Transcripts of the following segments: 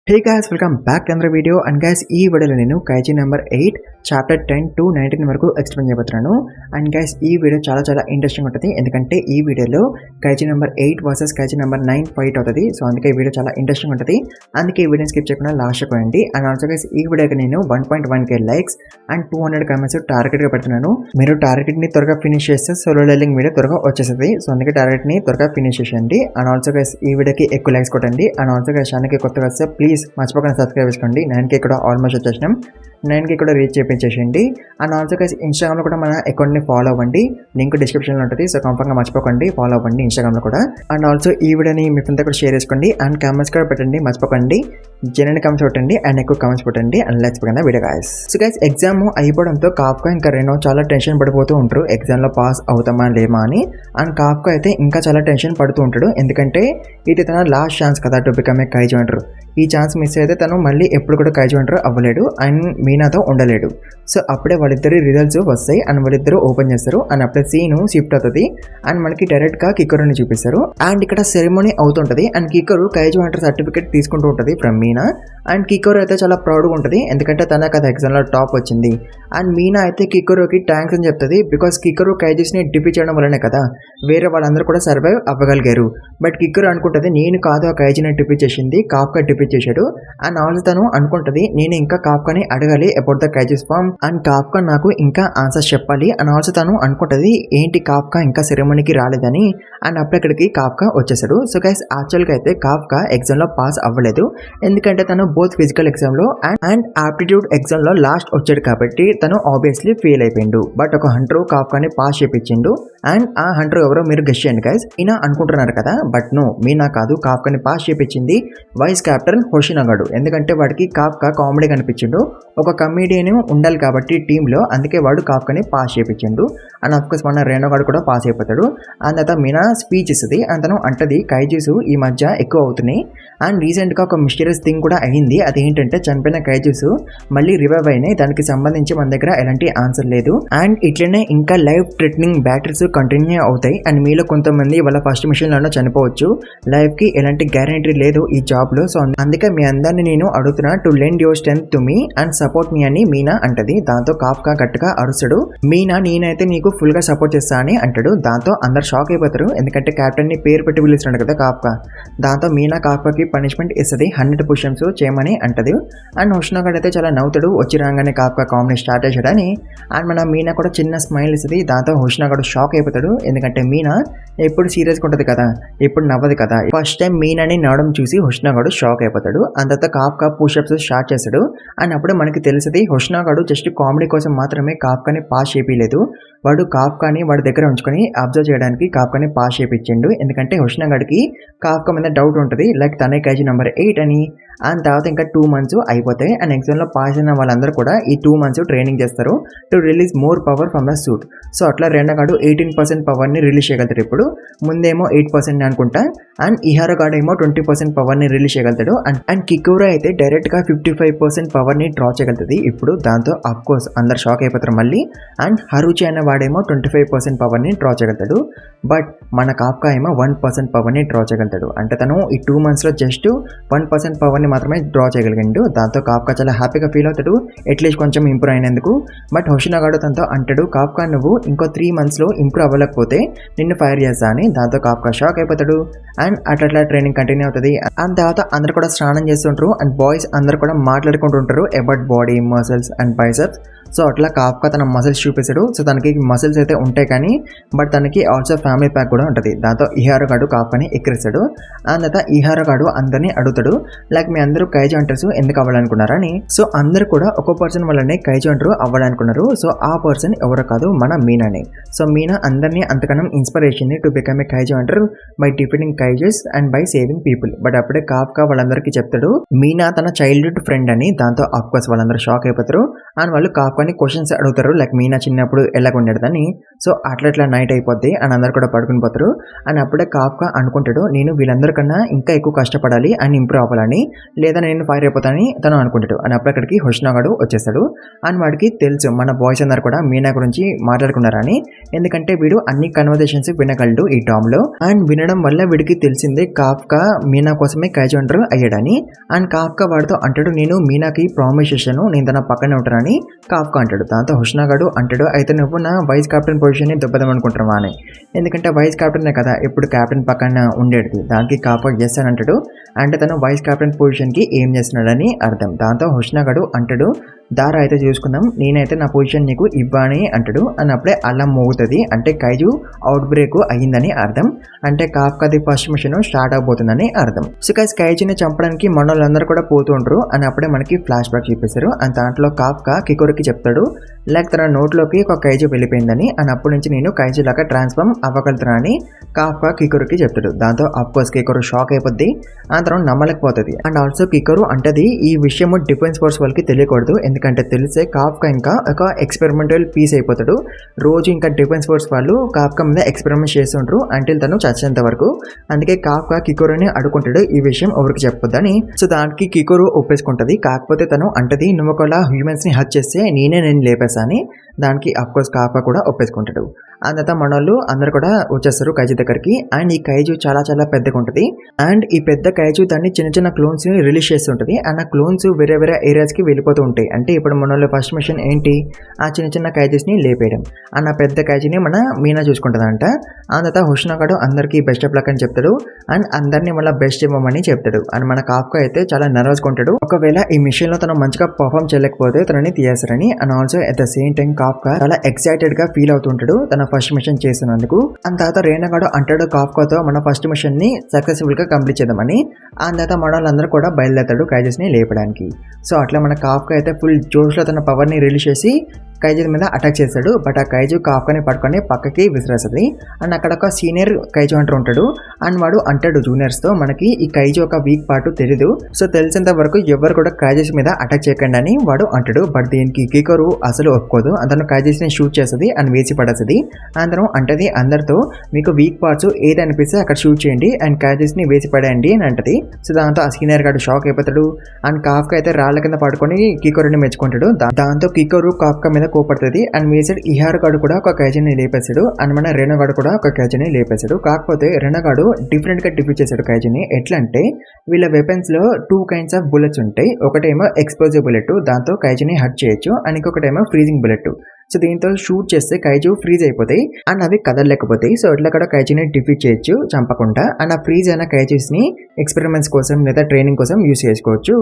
Hey guys, welcome back to another video and guys ఈ వీడియోలో నేను కైజీ నెంబర్ 8 చాప్టర్ 10 to 19 వరకు ఎక్స్ప్లెయిన్ చేయబోతున్నాను. అండ్ గైస్ ఈ వీడియో చాలా ఇంట్రెస్టింగ్ ఉంటుంది, ఎందుకంటే ఈ వీడియోలో కైజీ నెంబర్ 8 వర్సెస్ కైజీ నెంబర్ 9 ఫైట్ అవుతుంది. సో అందుకే ఈ వీడియో చాలా ఇంట్రెస్టింగ్ ఉంటుంది, అందుకే ఈ వీడియో స్కిప్ చేయకుండా లాస్ట్ పోయండి. అండ్ ఆల్సో గైస్ ఈ వీడియోకి నేను 1.1k లైక్స్ అండ్ 200 కామెంట్స్ టార్గెట్గా పెడుతున్నాను. మీరు టార్గెట్ని త్వరగా ఫినిష్ చేస్తే సోలో లెవెలింగ్ వీడియో త్వరగా వచ్చేస్తుంది. సో అందుకే టార్గెట్ని త్వరగా ఫినిష్ చేసేయండి. అండ్ ఆల్సో గైస్ ఈ వీడియోకి ఎక్కువ లైక్స్ కొట్టండి. అండ్ ఆల్సో గైస్ ఛానల్కి కొత్తగా వస్తే ప్లీజ్ మర్చిపోకుండా సబ్స్క్రైబ్ చేసుకోండి. 9k కూడా ఆల్మోస్ట్ వచ్చేసినాం, 9k కూడా రీచ్ చేయించేసేయండి. అండ్ ఆల్సో గైస్ ఇన్స్టాగ్రామ్లో కూడా మన అకౌంట్ని ఫాలో అవ్వండి, లింక్ డిస్క్రిప్షన్లో ఉంటుంది. సో కంఫర్ట్గా మర్చిపోకండి ఫాలో అవ్వండి ఇన్స్టాగ్రామ్లో కూడా. అండ్ ఆల్సో ఈ వీడియోని మీ ఫ్రెండ్తో కూడా షేర్ చేసుకోండి అండ్ కామెంట్స్ కూడా పెట్టండి, మర్చిపోకండి. జెన్యున్ కామెంట్స్ పెట్టండి అండ్ ఎక్కువ కామెంట్స్ పెట్టండి. And let's begin the video guys. So guys exam అయిపోవడంతో కాఫ్కా ఇంకా రెనో చాలా టెన్షన్ పడిపోతూ ఉంటారు, ఎగ్జామ్లో పాస్ అవుతామా లేమా అని. అండ్ కాఫ్కా అయితే ఇంకా చాలా టెన్షన్ పడుతూ ఉంటాడు, ఎందుకంటే ఇది తన లాస్ట్ ఛాన్స్ కదా to become a kaiju Hunter. ఈ ఛాన్స్ మిస్ అయితే తను మళ్ళీ ఎప్పుడు కూడా కైజీ హంటర్ అవ్వలేడు అండ్ మీనాతో ఉండలేడు. సో అప్పుడే వాళ్ళిద్దరి రిజల్ట్స్ వస్తాయి అండ్ వాళ్ళిద్దరు ఓపెన్ చేస్తారు. అండ్ అప్పుడే సీను షిఫ్ట్ అవుతుంది అండ్ మనకి డైరెక్ట్గా కిక్కరుని చూపిస్తారు. అండ్ ఇక్కడ సెరమోనీ అవుతుంటుంది అండ్ కిక్కరు కైజీ హంటర్ సర్టిఫికేట్ తీసుకుంటూ ఉంటుంది ఫ్రమ్ మీనా. అండ్ కిక్కరు అయితే చాలా ప్రౌడ్గా ఉంటుంది, ఎందుకంటే తన కదా ఎగ్జామ్లో టాప్ వచ్చింది. అండ్ మీనా అయితే కిక్కరుకి థ్యాంక్స్ అని చెప్తుంది, బికాస్ కిక్కరు కైజీస్ని డిఫీట్ చేయడం వల్లనే కదా వేరే వాళ్ళందరూ కూడా సర్వైవ్ అవ్వగలిగారు. బట్ కిక్కరు అనుకుంటుంది నేను కాదు ఆ కైజీని డిఫీట్ చేసింది, కాఫ్కా డిఫీట్ చేశాడు. అండ్ ఆల్సో తను అనుకుంటుంది నేను ఇంకా కాఫ్కాని అడగాలి about the kaiju's form and Kafka నాకు ఇంకా ఆన్సర్స్ చెప్పాలి. అండ్ ఆల్సో తను అనుకుంటుంది ఏంటి కాఫ్కా ఇంకా సెరమనీకి రాలేదని. అండ్ అప్పుడక్కడికి కాఫ్కా వచ్చేసాడు. సో గైస్ యాక్చువల్గా అయితే కాఫ్కా ఎగ్జామ్లో పాస్ అవ్వలేదు, ఎందుకంటే తను బోత్ ఫిజికల్ ఎగ్జామ్లో అండ్ ఆప్టిట్యూడ్ ఎగ్జామ్లో లాస్ట్ వచ్చాడు కాబట్టి తను ఆబ్వియస్లీ ఫెయిల్ అయిపోయిండు. బట్ ఒక హంటర్ కాఫ్కాని పాస్ చేయించిండు. అండ్ ఆ హంటర్ ఎవరో మీరు గెస్ చేయండి గైస్. మీనా అనుకుంటున్నారు కదా, బట్ నో మీనా కాదు, కాఫ్కాని పాస్ చేయించింది వైస్ కెప్టెన్ హోషినగాడు. ఎందుకంటే వాడికి కాఫ్కా కామెడీ కనిపించిండు, ఒక కమెడియన్ ఉండాలి కాబట్టి టీంలో, అందుకే వాడు కాఫ్కాని పాస్ చేయించిండు. అండ్ అఫ్కోర్స్ మన రేణోగాడు కూడా పాస్ అయిపోతాడు. అండ్ తర్వాత మీనా స్పీచ్ ఇస్తుంది అండ్ తను అంటది కైజీస్ ఈ మధ్య ఎక్కువ అవుతున్నాయి అండ్ రీసెంట్గా ఒక మిస్టీరియస్ థింగ్ కూడా అయింది, అదేంటంటే చనిపోయిన కైజీస్ మళ్ళీ రివైవ్ అయినాయి, దానికి సంబంధించి మన దగ్గర ఎలాంటి ఆన్సర్ లేదు. అండ్ ఇట్లనే ఇంకా లైఫ్ థ్రెటనింగ్ బ్యాటిల్స్ కంటిన్యూ అవుతాయి అండ్ మీలో కొంతమంది వాళ్ళ ఫస్ట్ మిషన్లోనే చనిపోవచ్చు, లైఫ్కి ఎలాంటి గ్యారంటీ లేదు ఈ జాబ్లో. సో అందుకే మీ అందరినీ నేను అడుగుతున్నా to lend your strength to me and support me అని మీనా అంటది. దాంతో కాఫ్కా గట్టిగా అరుస్తాడు, మీనా నేనైతే నీకు ఫుల్ గా సపోర్ట్ చేస్తా అని అంటాడు. దాంతో అందరు షాక్ అయిపోతారు, ఎందుకంటే కెప్టెన్ ని పేరు పెట్టి పిలుస్తున్నాడు కదా కాఫ్కా. దాంతో మీనా కాఫ్కాకి పనిష్మెంట్ ఇస్తుంది, 100 పుషప్స్ చేయమని అంటది. అండ్ హుష్నాగడ్ అయితే చాలా నవ్వుతాడు, వచ్చి రాగానే కాఫ్కా కామెడీ స్టార్ట్ చేశాడని. అండ్ మన మీనా కూడా చిన్న స్మైల్ ఇస్తుంది. దాంతో హుష్నాగడ్ షాక్ అయిపోతాడు, ఎందుకంటే మీనా ఎప్పుడు సీరియస్గా ఉంటుంది కదా, ఎప్పుడు నవ్వదు కదా. ఫస్ట్ టైం మీనాని నవ్వడం చూసి హుష్నాగడ్ షాక్ అయిపోతాడు. అండ్ తర్వాత కాఫ్కా పుషప్స్ స్టార్ట్ చేస్తాడు. అండ్ అప్పుడు మనకి తెలిసింది హుష్నాగడ్ జస్ట్ కామెడీ కోసం మాత్రమే కాఫ్కాని పాస్ చేయలేదు, వాడు కాఫ్కాని వాడి దగ్గర ఉంచుకొని అబ్జర్వ్ చేయడానికి కాఫ్కాని పాస్ చేయించిండు. ఎందుకంటే హుష్నాగడ్కి కాఫ్కా మీద డౌట్ ఉంటుంది, లైక్ తనే కైజీ నెంబర్ 8 అని. అండ్ తర్వాత ఇంకా 2 months అయిపోతాయి అండ్ ఎగ్జామ్లో పాస్ అయిన వాళ్ళందరూ కూడా ఈ 2 months ట్రైనింగ్ చేస్తారు to release more power from the suit. So అట్లా రేణోగాడు 18% పవర్ని రిలీజ్ చేయగలుగుతాడు. ఇప్పుడు ముందేమో 8% అనుకుంటా అండ్ ఇహారోగాడు ఏమో 20% పవర్ని రిలీజ్ చేయగలుగుతాడు. అండ్ కికోరా అయితే డైరెక్ట్గా 55% పవర్ని డ్రా చేయగలుగుతుంది ఇప్పుడు. దాంతో అఫ్కోర్స్ అందరు షాక్ అయిపోతారు మళ్ళీ. అండ్ హరుచి అనే వాడేమో 25% పవర్ని డ్రా చేయగలుగుతాడు, బట్ మన కాఫ్కా ఏమో 1% పవర్ని డ్రా చేయగలుగుతాడు. అంటే తను ఈ 2 monthsలో జస్ట్ 1% పవర్ని మాత్రమే డ్రా చేయగలిగిండు. దాంతో కాఫ్కా చాలా హ్యాపీగా ఫీల్ అవుతాడు, అట్లీస్ట్ కొంచెం ఇంప్రూవ్ అయినందుకు. బట్ హుషినగాడు తనతో అంటాడు కాఫ్కా నువ్వు ఇంకో 3 monthsలో ఇంప్రూవ్ అవ్వలేకపోతే నిన్ను ఫైర్ చేస్తా అని. దాంతో కాఫ్కా షాక్ అయిపోతాడు అండ్ అట్లా ట్రైనింగ్ కంటిన్యూ అవుతుంది. అండ్ తర్వాత అందరు కూడా స్నానం చేస్తుంటారు అండ్ బాయ్స్ అందరు కూడా మాట్లాడుకుంటుంటారు about body muscles and biceps. So అట్లా కాఫ్కా తన మసిల్స్ చూపిస్తాడు. సో తనకి మసిల్స్ అయితే ఉంటాయి కానీ బట్ తనకి ఆల్సో ఫ్యామిలీ ప్యాక్ కూడా ఉంటుంది. దాంతో ఇహారోగాడు కాఫ్కాని ఎక్కిరిస్తాడు. అండ్ తర్వాత ఇహారోగాడు అందరినీ అడుగుతాడు, లైక్ మీ అందరూ కైజీ హంటర్స్ ఎందుకు అవ్వాలనుకున్నారని. సో అందరు కూడా ఒక పర్సన్ వల్లనే కైజీ హంటర్ అవ్వాలనుకున్నారు. సో ఆ పర్సన్ ఎవరో కాదు, మన మీనానే. సో మీనా అందరినీ అంతకనం inspiration to become a kaiju hunter by defeating kaijus and by saving people. But అప్పుడే కాఫ్కా వాళ్ళందరికీ చెప్తాడు మీనా తన చైల్డ్హుడ్ ఫ్రెండ్ అని. దాంతో ఆఫ్కోర్స్ వాళ్ళందరూ షాక్ అయిపోతారు అండ్ వాళ్ళు కాఫ్కా కాఫ్కాని క్వశ్చన్స్ అడుగుతారు, లైక్ మీనా చిన్నప్పుడు ఎలా ఉండేదని. సో అట్లా నైట్ అయిపోద్ది అని అందరు కూడా పడుకుని పోతారు. అని అప్పుడే కాఫ్కా అనుకుంటాడు, నేను వీళ్ళందరికన్నా ఇంకా ఎక్కువ కష్టపడాలి అని ఇంప్రూవ్ అవ్వాలని, లేదా నేను ఫైర్ అయిపోతానని తను అనుకుంటాడు. అని అప్పుడు అక్కడికి హుస్నాగాడు వచ్చేస్తాడు. అని వాడికి తెలుసు మన బాయ్స్ అందరు కూడా మీనా గురించి మాట్లాడుకున్నారని, ఎందుకంటే వీడు అన్ని కన్వర్జేషన్స్ వినగలడు ఈ టామ్ లో. అండ్ వినడం వల్ల వీడికి తెలిసిందే కాఫ్కా మీనా కోసమే కైజు అంటారు అయ్యాడని. అండ్ కాఫ్కా వాడితో అంటాడు, నేను మీనాకి ప్రామిస్ చేశాను, నేను తన పక్కనే ఉంటానని కాఫ్కా అంటాడు. దాంతో హుస్నాగాడు అంటాడు, అయితే నువ్వు నా వైస్ కెప్టెన్ పొజిషన్ ని దెబ్బదాం అనుకుంటున్నావా అని, ఎందుకంటే వైస్ కెప్టెన్ కదా ఎప్పుడు కెప్టెన్ పక్కన ఉండేది. దానికి కాఫ్కా ఎస్ అని అంటాడు. అంటే తను వైస్ కెప్టెన్ పొజిషన్ కి ఏం చేస్తున్నాడని అర్థం. దాంతో హుస్నాగాడు అంటాడు, దారా అయితే చూసుకుందాం, నేనైతే నా పొజిషన్ నీకు ఇవ్వని అంటాడు. అని అప్పుడే అల్లం మోగుతుంది, అంటే కైజు అవుట్ బ్రేక్ అయ్యిందని అర్థం. అంటే కాఫ్కాది ఫస్ట్ మిషన్ స్టార్ట్ అవబోతుందని అర్థం. సో గైస్ కైజుని చంపడానికి మనోళ్ళందరూ కూడా పోతుంటారు. అని అప్పుడే మనకి ఫ్లాష్ బ్యాక్ చూపిస్తారు. అండ్ దాంట్లో కాఫ్కా కికోరుకి చెప్తాడు, లైక్ తన నోట్లోకి ఒక కైజు వెళ్ళిపోయిందని, అని అప్పటి నుంచి నేను కైజు లాగా ట్రాన్స్ఫార్మ్ అవ్వగలుగుతానని కాఫ్కా కికోరుకి చెప్తాడు. దాంతో అఫ్కోర్స్ కికోరు షాక్ అయిపోద్ది, ఆ తర్వాత నమ్మలేకపోతుంది. అండ్ ఆల్సో కికోరు అంటది ఈ విషయం డిఫెన్స్ ఫోర్స్ వాళ్ళకి తెలియకూడదు, ఎందుకంటే తెలిసే కాఫ్కా ఇంకా ఒక ఎక్స్పెరిమెంటల్ పీస్ అయిపోతాడు. రోజు ఇంకా డిఫెన్స్ ఫోర్స్ వాళ్ళు కాఫ్కా మీద ఎక్స్పెరిమెంట్ చేస్తుంటారు అంటిల్ తను చచ్చేంత వరకు. అందుకే కాఫ్కా కికోరుని అడుగుంటాడు ఈ విషయం ఎవరికి చెప్పొద్దని. సో దానికి కికోరు ఒప్పేసుకుంటది. కాకపోతే తను అంటది, నువ్వు ఒకలా హ్యూమన్స్ ని హత్య చేస్తే నేను లేపేసాని. దానికి అఫ్కోర్స్ కాఫ్కా కూడా ఒప్పేసుకుంటాడు. అంత మనోళ్ళు అందరు కూడా వచ్చేస్తారు కైజు దగ్గరికి. అండ్ ఈ కైజు చాలా చాలా పెద్దగా ఉంటుంది. అండ్ ఈ పెద్ద కైజు దాన్ని చిన్న చిన్న క్లోన్స్ ని రిలీజ్ చేస్తుంటది. అండ్ ఆ క్లోన్స్ వేరే వేరే ఏరియాస్ కి వెళ్ళిపోతూ ఉంటాయి. అంటే ఇప్పుడు మనోళ్ళు ఫస్ట్ మిషన్ ఏంటి, ఆ చిన్న చిన్న కైజెస్ ని లేపేయడం. అండ్ ఆ పెద్ద కైజుని మన మీనా చూసుకుంటుందంట. అంత హుస్నాగాడు అందరికి బెస్ట్ ఆఫ్ లక్ అని చెప్తాడు. అండ్ అందరినీ మళ్ళీ బెస్ట్ ఇవ్వమని చెప్తాడు. అండ్ మన కాఫ్కా అయితే చాలా నర్వస్ గా ఉంటాడు, ఒకవేళ ఈ మిషన్ లో తను మంచిగా పర్ఫామ్ చేయలేకపోతే తనని తీయేస్తారని. And also at the same time Kafka చాలా ఎక్సైటెడ్ గా ఫీల్ అవుతుంటాడు తన ఫస్ట్ మిషన్ చేసినందుకు. అండ్ తర్వాత రేనగాడు అంటాడు కాఫ్కాతో, మన ఫస్ట్ మిషన్ ని సక్సెస్ఫుల్ గా కంప్లీట్ చేద్దామని. ఆ తర్వాత మనోళ్ళందరూ కూడా బయలుదేరతాడు కైజెస్ ని లేపడానికి. సో అట్లా మన కాఫ్కా అయితే ఫుల్ జోష్ లో తన పవర్ ని రిలీజ్ చేసి కైజు మీద అటాక్ చేస్తాడు. బట్ ఆ కైజు కాఫ్కాని పట్టుకొని పక్కకి విసిరేస్తుంది. అండ్ అక్కడ ఒక సీనియర్ కైజు అంటూ ఉంటాడు. అండ్ వాడు అంటాడు జూనియర్స్ తో, మనకి ఈ కైజు ఒక వీక్ పార్ట్ తెలీదు, సో తెలిసేంత వరకు ఎవరు కూడా కైజెస్ మీద అటాక్ చేయకండి అని వాడు అంటాడు. బట్ దీనికి కికోరు అసలు ఒప్పుకోదు. అతను కైజెస్ ని షూట్ చేస్తుంది అండ్ వేసి పడేస్తుంది. అందరం అంటది అందరితో, మీకు వీక్ పార్ట్స్ ఏది అనిపిస్తే అక్కడ షూట్ చేయండి అండ్ కైజెస్ ని వేసి పడేయండి అని అంటది. సో దాంతో ఆ సీనియర్ గాడు షాక్ అయిపోతాడు. అండ్ కాఫ్కా అయితే రాళ్ల కింద పడుకొని కికోరుని మెచ్చుకుంటాడు. దాంతో కికోరు కాఫ్కా మీద కోపడుతుంది. అండ్ మీ సైడ్ ఇహార్ గాడు కూడా ఒక కైజుని లేపేశాడు. అండ్ మన రెనోగాడు కూడా ఒక కైజుని లేపేశాడు. కాకపోతే రెనోగాడు డిఫరెంట్ గా డిఫీట్ చేశాడు కైజుని. ఎట్లా అంటే వీళ్ళ వెపన్స్ లో 2 kinds ఆఫ్ బుల్లెట్స్ ఉంటాయి. ఒకటేమో ఎక్స్ప్లోజివ్ బుల్లెట్, దాంతో కైజుని హర్ట్ చేయొచ్చు. అండ్ ఇంకొకటేమో ఫ్రీజింగ్ బుల్లెట్. సో దీంతో షూట్ చేస్తే కైజు ఫ్రీజ్ అయిపోతాయి అండ్ అవి కదలలేకపోతాయి. సో ఇట్లా కూడా కైజుని డిఫీట్ చేయొచ్చు చంపకుండా. అండ్ ఆ ఫ్రీజ్ అయిన కైజుస్ ని ఎక్స్పెరిమెంట్స్ కోసం లేదా ట్రైనింగ్ కోసం యూస్ చేసుకోవచ్చు.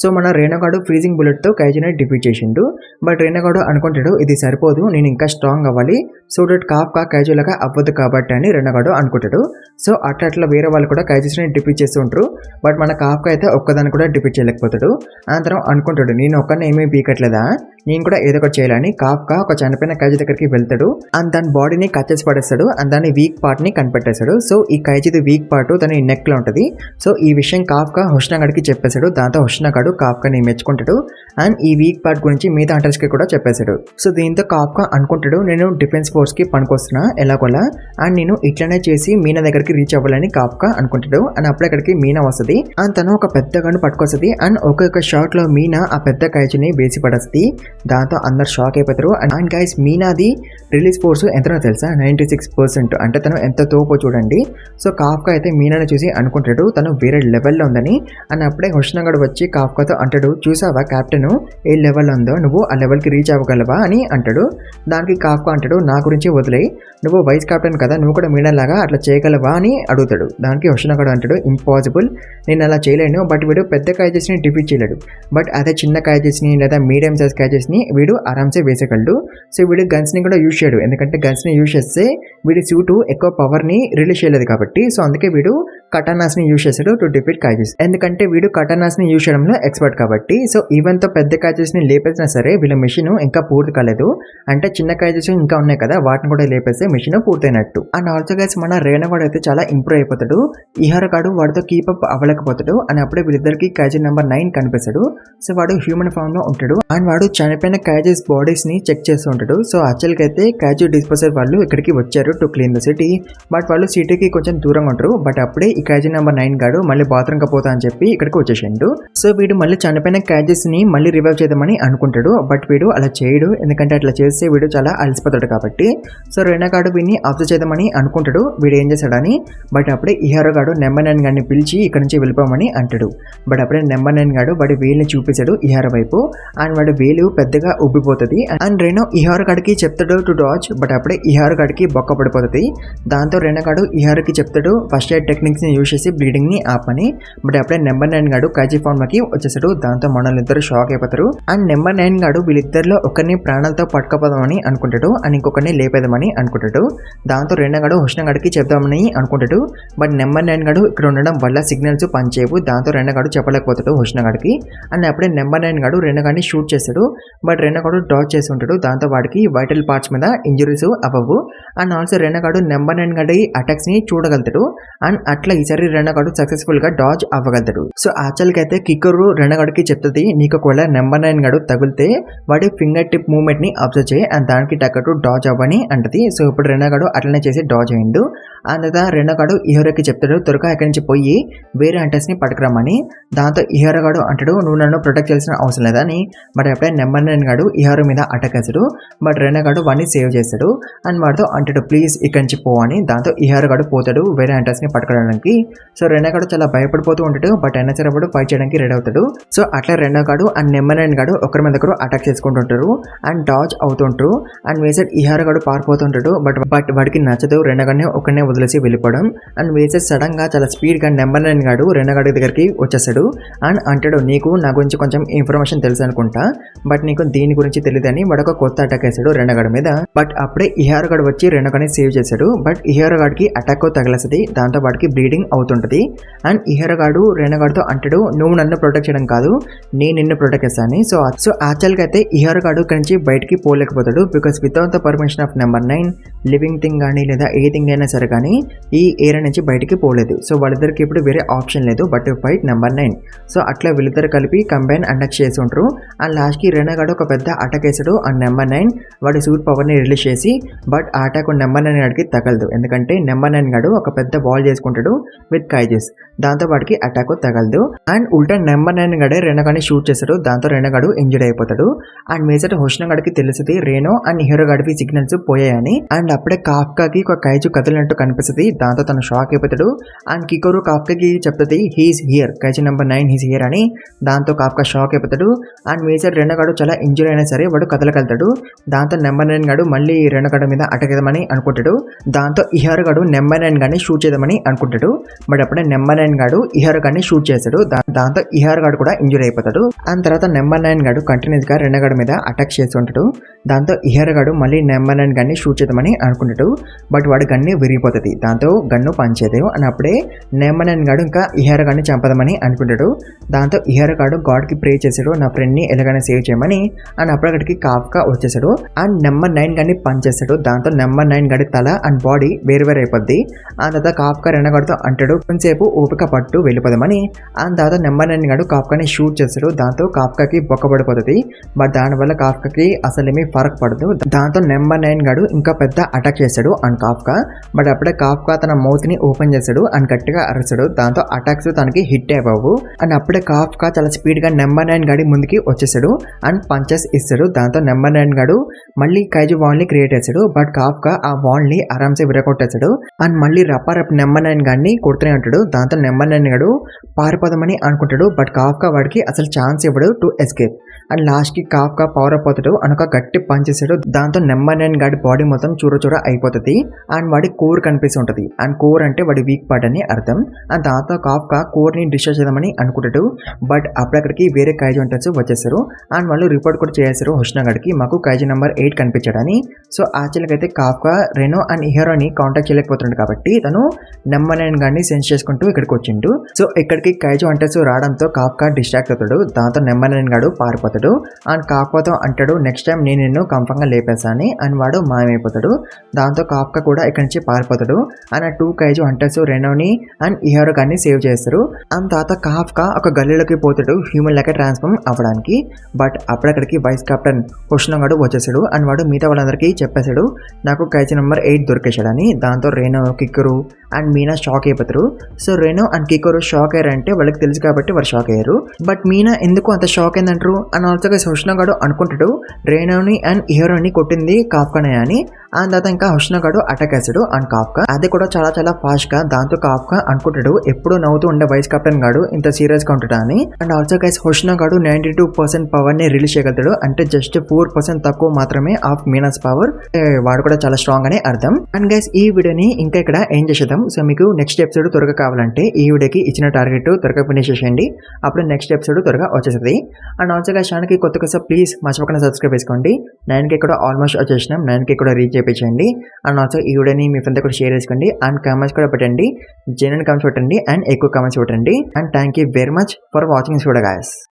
సో మన రేనోగాడు ఫ్రీజింగ్ బుల్లెట్ తో కైజుని డిఫీట్ చేసిండు. బట్ రేనోగాడు అనుకుంటాడు, ఇది సరిపోదు, నేను ఇంకా స్ట్రాంగ్ అవ్వాలి, సో దట్ కాఫ్కా కైజు లాగా అవ్వదు కాబట్టి అని రెనోగాడు అనుకుంటాడు. సో అట్లా వేరే వాళ్ళు కూడా కైజెస్ ని డిఫీట్ చేస్తూ ఉంటారు. బట్ మన కాఫ్కా అయితే ఒక్కదాన్ని కూడా డిఫీట్ చేయలేకపోతాడు. అనంతరం అనుకుంటాడు, నేను ఒక్కనే ఏమీ పీకట్లేదా, నేను కూడా ఏదో ఒకటి చేయాలని. కాఫ్కా ఒక చనిపోయిన కైజు దగ్గరికి వెళ్తాడు అండ్ దాని బాడీని కట్ చేసి పడేస్తాడు అండ్ దాని వీక్ పార్ట్ ని కనిపెట్టేస్తాడు. సో ఈ కైజుది వీక్ పార్ట్ తన నెక్ లో ఉంటది. సో ఈ విషయం కాఫ్కా హుస్నాగాడికి చెప్పేశాడు. దాంతో హుస్నాగాడు కాఫ్కాని మెచ్చుకుంటాడు అండ్ ఈ వీక్ పార్ట్ గురించి మిగతా హంటర్స్ కి కూడా చెప్పేశాడు. సో దీంతో కాఫ్కా అనుకుంటాడు, నేను డిఫెన్స్ ఫోర్స్ కి పనికొస్తున్నా ఎలాగోలా, అండ్ నేను ఇట్లనే చేసి మీనా దగ్గరికి రీచ్ అవ్వాలని కాఫ్కా అనుకుంటాడు. అండ్ అప్పుడు అక్కడికి మీనా వస్తుంది అండ్ తను ఒక పెద్ద గన్ను పట్టుకొస్తుంది. అండ్ ఒక్కొక్క షాట్ లో మీనా ఆ పెద్ద కైజుని వేసి పడేస్తుంది. దాంతో అందరు షాక్ అయిపోతారు. అండ్ గైస్ మీనాది రిలీజ్ ఫోర్స్ ఎంతనో తెలుసా, 96%. అంటే తను ఎంత తోపో చూడండి. సో కాఫ్కా అయితే మీనాని చూసి అనుకుంటాడు తను వేరే లెవెల్లో ఉందని. అని అప్పుడే హుస్నాగాడు వచ్చి కాఫ్కాతో అంటాడు, చూసావా కెప్టెన్ ఏ లెవెల్ ఉందో, నువ్వు ఆ లెవెల్కి రీచ్ అవ్వగలవా అని అంటాడు. దానికి కాఫ్కా అంటాడు, నా గురించి వదిలే, నువ్వు వైస్ కెప్టెన్ కదా, నువ్వు కూడా మీనా లాగా అట్లా చేయగలవా అని అడుగుతాడు. దానికి హుస్నాగాడు అంటాడు, ఇంపాసిబుల్, నేను అలా చేయలేను. బట్ వీడు పెద్ద కైజెస్ ని డిఫీట్ చేయలేడు, బట్ అదే చిన్న కైజెస్ ని లేదా మీడియం సైజ్ కైజెస్ ని వీడు ఆరామ్సే వేసేయగలడు. సో వీడు గన్స్ ని కూడా యూజ్ చేయడు, ఎందుకంటే గన్స్ ని యూజ్ చేస్తే వీడి సూటు ఎక్కువ పవర్ ని రిలీజ్ చేయలేదు కాబట్టి. సో అందుకే వీడు కటానాస్ ని యూజ్ చేశాడు టు డిఫీట్ కైజెస్, ఎందుకంటే వీడు కటానాస్ ని యూజ్ చేయడంలో ఎక్స్పర్ట్ కాబట్టి. సో ఈవెన్ తో పెద్ద కైజెస్ ని లేపేసినా సరే వీళ్ళ మిషన్ ఇంకా పూర్తి కాలేదు. అంటే చిన్న కైజెస్ ఇంకా ఉన్నాయి కదా, వాటిని కూడా లేపేస్తే మిషన్ పూర్తయినట్టు. అండ్ ఆల్సో గైస్ మన రేనోగాడు అయితే చాలా ఇంప్రూవ్ అయిపోతాడు. ఇహారగాడు వాడితో కీపప్ అవ్వలేకపోతాడు. అని అప్పుడే వీళ్ళిద్దరికి కైజు నెంబర్ 9 కనిపిస్తాడు. సో వాడు హ్యూమన్ ఫామ్ లో ఉంటాడు అండ్ వాడు చనిపోయిన చనిపోయిన కైజెస్ బాడీస్ ని చెక్ చేస్తూ ఉంటాడు. సో యాక్చువల్గా అయితే కైజు డిస్పోజర్ వాళ్ళు ఇక్కడికి వచ్చారు to clean the city. But వాళ్ళు సిటీకి కొంచెం దూరంగా ఉంటారు. బట్ అప్పుడే ఈ కైజు నెంబర్ 9 గాడు మళ్ళీ బాత్రూమ్ కపోతా అని చెప్పి ఇక్కడికి వచ్చేసిండు. సో వీడు మళ్ళీ చనిపోయిన కైజెస్ ని మళ్ళీ రివైవ్ చేద్దామని అనుకుంటాడు. బట్ వీడు అలా చేయడు, ఎందుకంటే అట్లా చేస్తే వీడు చాలా అలసిపోతాడు కాబట్టి. సో రెనగాడు వీడిని అబ్జర్వ్ చేద్దామని అనుకుంటాడు వీడు ఏం చేశాడని. బట్ అప్పుడే ఈ హీరో గాడు నెంబర్ 9 గాడిని పిలిచి ఇక్కడ నుంచి వెళ్ళిపోమని అంటాడు. బట్ అప్పుడే నెంబర్ 9 గాడు వాడి వేలుని చూపించాడు ఈ హీరో వైపు. అండ్ వాడి వేలు పెద్దగా ఉబ్బిపోతుంది. అండ్ రెనో ఈ హీరో గాడికి చెప్తాడు టు డాచ్. బట్ అప్పుడే ఈ హీరో గాడికి బొక్క పడిపోతుంది. దాంతో రెనగాడు ఈ హీరోకి చెప్తాడు ఫస్ట్ ఎయిడ్ టెక్నిక్స్ ని యూజ్ చేసి బ్లీడింగ్ ని ఆపని. బట్ అప్పుడే నెంబర్ 9 గాడు కైజీ ఫార్మ్ కి వచ్చేసాడు. దాంతో మనల్నిద్దరు షాక్ అయిపోతారు. అండ్ నెంబర్ 9 గాడు వీళ్ళిద్దరిలో ఒకరిని ప్రాణాలతో పట్టుకపోదామని అనుకుంటాడు అండ్ ఇంకొకరిని లేపేదామని అనుకుంటాడు. దాంతో రెనగాడు హుష్ణగాడికి చెప్దామని అనుకుంటాడు. బట్ నెంబర్ 9 గాడు ఇక్కడ ఉండడం వల్ల సిగ్నల్స్ పనిచేయవు. దాంతో రెనగాడు చెప్పలేకపోతాడు హుష్ణగాడికి. అండ్ అప్పుడే నెంబర్ 9 గాడు రెనగాడిని షూట్ చేస్తాడు. బట్ రెనగాడు డాచ్ చేసి ఉంటాడు. దాంతో వాడికి వైటల్ పార్ట్స్ మీద ఇంజురీస్ అవ్వవు. అండ్ ఆల్సో రెనగాడు నెంబర్ 9 గాడి అటాక్స్ ని చూడగలుగుతాడు. అండ్ అట్లా ఈసారి రెనగాడు సక్సెస్ఫుల్ గా డాచ్ అవ్వగలుగుతాడు. సో యాక్చువల్ గా అయితే కిక్కరు రెనగాడికి చెప్తుంది నీకు ఒకవేళ నెంబర్ 9 గాడు తగిలితే వాడి ఫింగర్ టిప్ మూవ్మెంట్ ని అబ్జర్వ్ చేయి అండ్ దానికి తగ్గట్టు డాచ్ అవ్వని అంటది. సో ఇప్పుడు రెనగాడు అట్లనే చేసి డాచ్ అయ్యిండు. అండ్ తర్వాత రెనగాడు ఈ హీరోకి చెప్తాడు త్వరగా ఇక్కడి నుంచి పోయి వేరే హంటర్స్ ని పట్టుకురమ్మని. దాంతో ఈ హీరోగాడు అంటాడు నువ్వు నన్ను ప్రొటెక్ట్ చేయాల్సిన అవసరం లేదని. బట్ అప్పుడే నెంబర్ 9 గాడు ఈ హీరో మీద అటాక్ చేస్తాడు. బట్ రెనగాడు వాడిని సేవ్ చేస్తాడు. అండ్ వాడితో అంటాడు ప్లీజ్ ఇక్కడి నుంచి పో అని. దాంతో ఈ హీరోగాడు పోతాడు వేరే హంటర్స్ ని పట్టుకోవడానికి. సో రెనగాడు చాలా భయపడిపోతూ ఉంటాడు. బట్ అయినా సరే వాడు ఫైట్ చేయడానికి రెడీ అవుతాడు. సో అట్లా రెనగాడు అండ్ నెంబర్ 9 గాడు ఒకరి మీద ఒకరు అటాక్ చేసుకుంటుంటారు అండ్ డాచ్ అవుతుంటారు. అండ్ వేసెడ్ ఈ హీరోగాడు పారిపోతుంటాడు. బట్ వాడికి నచ్చదు రెనగాడిని ఒకరినే వదిలేసి వెళ్ళిపోవడం. అండ్ వేసెడ్ సడన్ గా చాలా స్పీడ్ గా నెంబర్ 9 గాడు రెనగాడి దగ్గరికి వచ్చేస్తాడు. అండ్ అంటాడు నీకు నా గురించి కొంచెం ఇన్ఫర్మేషన్ తెలుసు అనుకుంటా, బట్ నీకు దీని గురించి తెలియదని వాడు ఒక కొత్త అటాక్ వేసాడు రెనగాడి మీద. బట్ అప్పుడే ఈ హీరోగాడు వచ్చి రెనగాడిని సేవ్ చేశాడు. బట్ ఈ హీరోగాడికి అటాక్ తగిలేస్తుంది. దాంతో వాడికి బ్లీడింగ్ అవుతుంటది. అండ్ ఈ హీరోగాడు రెనగాడితో అంటాడు నువ్వు నన్ను ప్రొటెక్ట్ చేయడం కాదు నేను నిన్ను ప్రొటెక్ట్ చేస్తాను. సో యాక్చువల్ గా అయితే ఈ హీరోగాడు ఇక్కడి నుంచి బయటికి పోలేకపోతాడు. Because without the permission of number 9 living thing కానీ లేదా ఏ థింగ్ అయినా సరే కానీ ఈ ఏరియా నుంచి బయటికి పోలేదు. సో వాళ్ళిద్దరికి ఇప్పుడు వేరే ఆప్షన్ లేదు బట్ ఫైట్ నెంబర్ 9. సో అట్లా వీళ్ళిద్దరు కలిపి కంబైన్ అటాక్ చేసి ఉంటారు. అండ్ లాస్ట్ కి రెనగాడు ఒక పెద్ద అటాక్ వేసాడు అండ్ నెంబర్ 9 వాడి సూట్ పవర్ ని రిలీజ్ చేసి బట్ ఆ అటాక్ నెంబర్ 9 గాడికి తగలదు. ఎందుకంటే నెంబర్ 9 గాడు ఒక పెద్ద బాల్ చేసుకుంటాడు విత్ కైజెస్. దాంతో వాడికి అటాక్ తగలదు. అండ్ ఉల్టా నెంబర్ 9 గడే రెనగాడిని షూట్ చేస్తాడు. దాంతో రెనగాడు ఇంజర్డ్ అయిపోతాడు. అండ్ మేజర్ హుష్ణగాడికి తెలుస్తుంది రేనో అండ్ హీరో గాడికి సిగ్నల్స్ పోయాయని. అండ్ అప్పుడే కాఫ్కాకి ఒక కైజు కదిలినట్టు కనిపిస్తుంది. దాంతో తను షాక్ అయిపోతాడు. అండ్ కికోరు కాఫ్కాకి చెప్తుంది he's here kaiju number 9 he's here అని. దాంతో కాఫ్కా షాక్ అయిపోతాడు. అండ్ మేజర్ రెనగాడు చాలా ఇంజూర్ అయినా సరే వాడు కదలగలుగుతాడు. దాంతో నెంబర్ 9 గాడు మళ్ళీ రెనగాడు మీద అటాక్ చేద్దామని అనుకుంటాడు. దాంతో ఈ హీరో గాడు నెంబర్ 9 గాడిని షూట్ చేద్దామని అనుకుంటాడు. బట్ అప్పుడే నెంబర్ 9 గాడు ఈ హీరో గాడిని షూట్ చేస్తాడు. దాంతో ఈ హీరో గాడు కూడా ఇంజూర్ అయిపోతాడు. అండ్ తర్వాత నెంబర్ 9 గాడు కంటిన్యూస్ గా రెనగాడు మీద అటాక్ చేస్తుంటాడు. దాంతో ఈ హీరో గాడు మళ్ళీ నెంబర్ 9 గాడిని షూట్ చేద్దామని అనుకుంటాడు. బట్ వాడు గన్ను విరిగిపోతుంది. దాంతో గన్ను పనిచేయదు. అని అప్పుడే నెంబర్ 9 గాడు ఇంకా ఈ హీరో గాడిని చంపదామని అనుకుంటాడు. దాంతో ఈ హీరో గాడు గాడ్ కి ప్రే చేశాడు నా ఫ్రెండ్ ని ఎలాగైనా సేవ్ చేయమని. అండ్ అప్పుడు అక్కడికి కాఫ్కా వచ్చేసాడు. అండ్ నెంబర్ 9 గాడిని పనిచేస్తాడు. దాంతో నెంబర్ 9 గాడి తల అండ్ బాడీ వేరు వేరు అయిపోద్ది. ఆ తర్వాత కాఫ్కా రెనగాడితో అంటాడు కొంచెంసేపు ఓపిక పట్టు వెళ్ళిపోదామని. అండ్ తర్వాత నెంబర్ 9 గాడు కాఫ్కాని షూట్ చేస్తాడు. దాంతో కాఫ్కాకి బొక్క పడిపోతుంది. బట్ దానివల్ల కాఫ్కాకి అసలేమీ ఫరక్ పడదు. దాంతో నెంబర్ 9 గాడు ఇంకా పెద్ద అటాక్ చేస్తాడు అండ్ కాఫ్కా. బట్ అప్పుడే కాఫ్కా తన మౌత్ ని ఓపెన్ చేస్తాడు అండ్ గట్టిగా అరుస్తాడు. దాంతో అటాక్స్ తనకి హిట్ అవ్వవు. అండ్ అప్పుడే కాఫ్కా చాలా స్పీడ్ గా నెంబర్ 9 గాడి ముందుకి వచ్చేసాడు అండ్ పంచెస్ ఇస్తాడు. దాంతో నెంబర్ 9 గాడు మళ్ళీ కైజు వాల్ ని క్రియేట్ చేస్తాడు. బట్ కాఫ్కా ఆ వాల్ ని ఆరామ్సే విరగొట్టేస్తాడు. అండ్ మళ్ళీ రప్పారప్ నెంబర్ 9 గాడిని కొడుతూనే ఉంటాడు. దాంతో నెంబర్ 9 గాడు పారిపోదామని అనుకుంటాడు. బట్ కాఫ్కా వాడికి అసలు ఛాన్స్ ఇవ్వడు టు ఎస్కేప్. అండ్ లాస్ట్ కి కాఫ్కా పవర్ అప్ అవుతాడు అని ఒక గట్టి పంచ్ చేసాడు. దాంతో నెంబర్ 9 గాడి బాడీ మొత్తం చూర చూర అయిపోతుంది. అండ్ వాడి కోర్ కనిపిస్తుంటది. అండ్ కోర్ అంటే వాడి వీక్ పార్ట్ అని అర్థం. అండ్ దాంతో కాఫ్కా కోర్ ని డిస్ట్రాయ్ చేద్దామని అనుకుంటాడు. బట్ అక్కడికి వేరే కైజు హంటర్స్ వచ్చేస్తారు. అండ్ వాళ్ళు రిపోర్ట్ కూడా చేశారు హుష్ణగాడికి మాకు కైజు నెంబర్ 8 కనిపించాడని. సో యాక్చువల్గా అయితే కాఫ్కా రెనో అండ్ హీరోని కాంటాక్ట్ చేయలేకపోతున్నాడు కాబట్టి తను నెంబర్ 9 గాడిని సెన్స్ చేసుకుంటూ ఇక్కడికి వచ్చిండు. సో ఇక్కడికి కైజు హంటర్స్ రావడంతో కాఫ్కా డిస్ట్రాక్ట్ అవుతాడు. దాంతో నెంబర్ 9 గాడు పారిపోతాడు. మాయమైపోతాడు. అండ్ కాఫ్కాతో అంటాడు నెక్స్ట్ టైం నేను నిన్ను కన్ఫర్మ్గా లేపేస్తాను అని వాడు మాయమైపోతాడు. దాంతో కాఫ్కా కూడా ఇక్కడి నుంచి పారిపోతాడు. అండ్ ఆ 2 కైజు హంటర్స్ రెనోని అండ్ ఇహారో గారిని సేవ్ చేస్తారు. అండ్ తర్వాత కాఫ్కా ఒక గల్లీలోకి పోతాడు హ్యూమన్ లెక్క ట్రాన్స్ఫార్మ్ అవ్వడానికి. బట్ అప్పుడక్కడికి వైస్ కెప్టెన్ హుషనగాడు వచ్చేసాడు. అండ్ వాడు మిగతా వాళ్ళందరికీ చెప్పేశాడు నాకు కైజు నెంబర్ 8 దొరికేశాడని. దాంతో రెనో, కికోరు అండ్ మీనా షాక్ అయిపోతారు. సో రెనో అండ్ కికోరు షాక్ అయ్యారంటే వాళ్ళకి తెలుసు కాబట్టి వాళ్ళు షాక్ అయ్యారు. బట్ మీనా ఎందుకు అంత షాక్ అయిందంటారు అండ్ ఆల్సో హుషనగాడు అనుకుంటాడు రెనోని అండ్ ఇహారోని కొట్టింది కాఫ్కానే అని. అండ్ తర్వాత ఇంకా హుషనగాడు అటాక్ వేస్తాడు అండ్ కాఫ్కా అది కూడా చాలా చాలా ఫాస్ట్ గా. దాంతో కాఫ్కా అనుకుంటాడు ఎప్పుడు నవ్వుతూ ఉండే వైస్ కెప్టెన్ గాడు ఇంత సీరియస్ గా ఉంటాడా అని. అండ్ ఆల్సో గైస్ హుషనగాడు 92% పవర్ ని రిలీజ్ చేయగలుగుతాడు. అంటే జస్ట్ 4% తక్కువ మాత్రమే ఆఫ్ మీనాస్ పవర్. వాడు కూడా చాలా స్ట్రాంగ్ అనే అర్థం. అండ్ గైస్ ఈ వీడియోని ఇంకా ఇక్కడ ఏం చేసేద్దాం. సో మీకు నెక్స్ట్ ఎపిసోడ్ త్వరగా కావాలంటే ఈ వీడియోకి ఇచ్చిన టార్గెట్ త్వరగా ఫినిష్ చేసేయండి. అప్పుడు నెక్స్ట్ ఎపిసోడ్ త్వరగా వచ్చేస్తుంది. అండ్ ఆల్సో గైస్ ఛానల్కి కొత్త ప్లీజ్ మర్చిపోకుండా సబ్స్క్రైబ్ చేసుకోండి. 9కి కూడా ఆల్మోస్ట్ వచ్చేసినాం. 9కి కూడా రీచ్ చేయించండి. అండ్ ఆల్సో ఈ వీడియోని మీ ఫ్రెండ్తో కూడా షేర్ చేసుకోండి. అండ్ కామెంట్స్ కూడా పెట్టండి. జెన్యున్ కామెంట్స్ పెట్టండి అండ్ ఎక్కువ కామెంట్స్ పెట్టండి. And thank you very much for watching video guys.